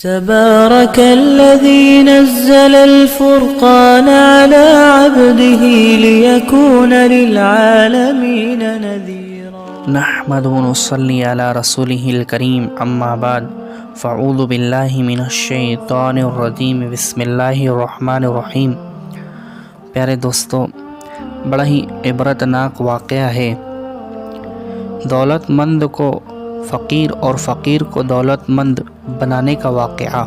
تبارك الذي نزل الفرقان على عبده ليكون للعالمين نذيرا نحمد ونصلي على رسوله الكريم اما بعد فاعوذ باللہ من الشیطان الرجیم بسم اللہ الرحمن الرحیم۔ پیارے دوستو، بڑا ہی عبرتناک واقعہ ہے دولت مند کو فقیر اور فقیر کو دولت مند بنانے کا واقعہ۔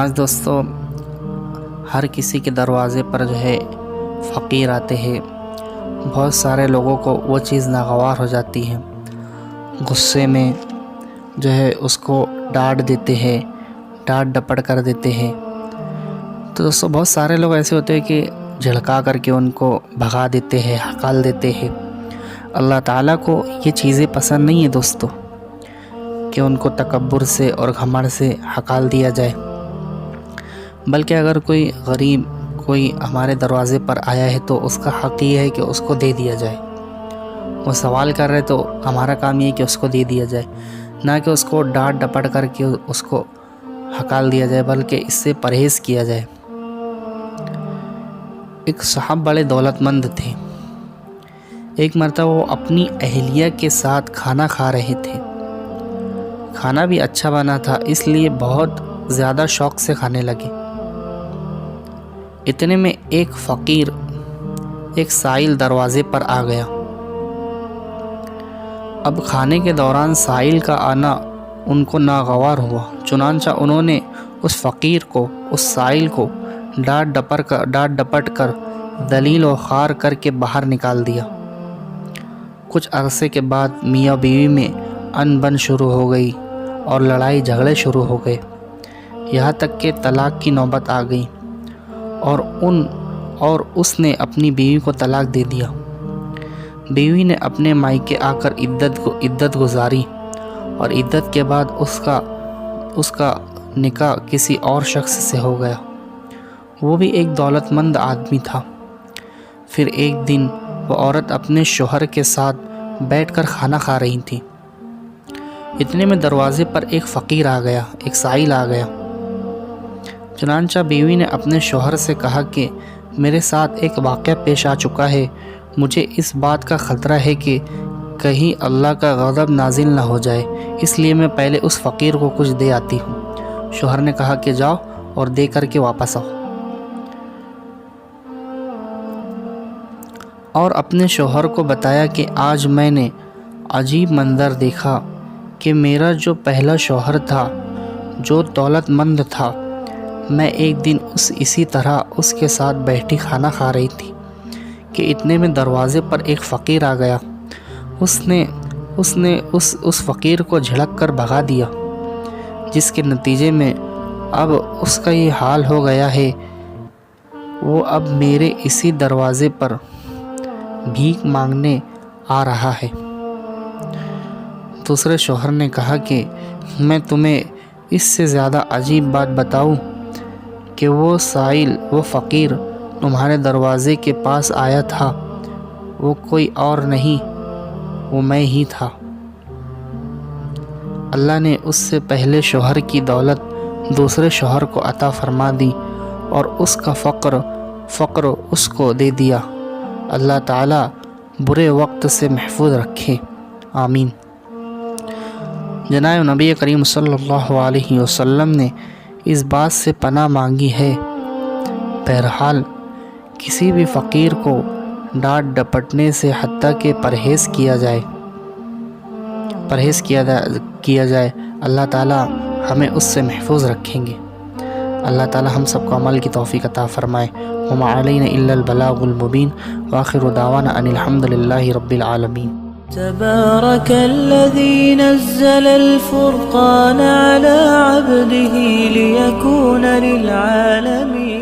آج دوستو ہر کسی کے دروازے پر جو ہے فقیر آتے ہیں، بہت سارے لوگوں کو وہ چیز ناگوار ہو جاتی ہے، غصے میں جو ہے اس کو ڈانٹ دیتے ہیں، ڈانٹ ڈپٹ کر دیتے ہیں۔ تو دوستو بہت سارے لوگ ایسے ہوتے ہیں کہ جھڑکا کر کے ان کو بھگا دیتے ہیں، ہکال دیتے ہیں۔ اللہ تعالیٰ کو یہ چیزیں پسند نہیں ہے دوستو کہ ان کو تکبر سے اور گھمنڈ سے ہکال دیا جائے، بلکہ اگر کوئی غریب کوئی ہمارے دروازے پر آیا ہے تو اس کا حق یہ ہے کہ اس کو دے دیا جائے۔ وہ سوال کر رہے تو ہمارا کام یہ ہے کہ اس کو دے دیا جائے، نہ کہ اس کو ڈانٹ ڈپٹ کر کے اس کو ہکال دیا جائے، بلکہ اس سے پرہیز کیا جائے۔ ایک صاحب بڑے دولت مند تھے۔ ایک مرتبہ وہ اپنی اہلیہ کے ساتھ کھانا کھا رہے تھے۔ کھانا بھی اچھا بنا تھا، اس لیے بہت زیادہ شوق سے کھانے لگے۔ اتنے میں ایک فقیر ایک سائل دروازے پر آ گیا۔ اب کھانے کے دوران سائل کا آنا ان کو ناگوار ہوا، چنانچہ انہوں نے اس فقیر کو، اس سائل کو ڈانٹ ڈپٹ کر ذلیل و خوار کر کے باہر نکال دیا۔ کچھ عرصے کے بعد میاں بیوی میں ان بن شروع ہو گئی اور لڑائی جھگڑے شروع ہو گئے، یہاں تک کہ طلاق کی نوبت آ گئی اور اس نے اپنی بیوی کو طلاق دے دیا۔ بیوی نے اپنے مائکے آ کر عدت گزاری اور عدت کے بعد اس کا نکاح کسی اور شخص سے ہو گیا، وہ بھی ایک دولت مند آدمی تھا۔ پھر ایک دن وہ عورت اپنے شوہر کے ساتھ بیٹھ کر کھانا کھا رہی تھی۔ اتنے میں دروازے پر ایک فقیر آ گیا، ایک سائل آ گیا۔ چنانچہ بیوی نے اپنے شوہر سے کہا کہ میرے ساتھ ایک واقعہ پیش آ چکا ہے، مجھے اس بات کا خطرہ ہے کہ کہیں اللہ کا غضب نازل نہ ہو جائے، اس لیے میں پہلے اس فقیر کو کچھ دے آتی ہوں۔ شوہر نے کہا کہ جاؤ اور دے کر کے واپس آؤ، اور اپنے شوہر کو بتایا کہ آج میں نے عجیب منظر دیکھا کہ میرا جو پہلا شوہر تھا، جو دولت مند تھا، میں ایک دن اسی طرح اس کے ساتھ بیٹھی کھانا کھا رہی تھی کہ اتنے میں دروازے پر ایک فقیر آ گیا۔ اس نے اس فقیر کو جھڑک کر بھگا دیا، جس کے نتیجے میں اب اس کا یہ حال ہو گیا ہے، وہ اب میرے اسی دروازے پر بھیک مانگنے آ رہا ہے۔ دوسرے شوہر نے کہا کہ میں تمہیں اس سے زیادہ عجیب بات بتاؤں کہ وہ سائل، وہ فقیر تمہارے دروازے کے پاس آیا تھا، وہ کوئی اور نہیں، وہ میں ہی تھا۔ اللہ نے اس سے پہلے شوہر کی دولت دوسرے شوہر کو عطا فرما دی اور اس کا فقر اس کو دے دیا۔ اللہ تعالیٰ برے وقت سے محفوظ رکھے، آمین۔ جناب نبی کریم صلی اللہ علیہ وسلم نے اس بات سے پناہ مانگی ہے۔ بہرحال کسی بھی فقیر کو ڈانٹ ڈپٹنے سے حتیٰ کہ پرہیز کیا جائے، اللہ تعالیٰ ہمیں اس سے محفوظ رکھیں گے۔ اللہ تعالیٰ ہم سب کو عمل کی توفیق عطا فرمائے۔ وما علینا الا البلاغ المبین، وآخر دعوانا ان الحمد للہ رب العالمین۔ تبارك الذي نزل الفرقان على عبده ليكون للعالمين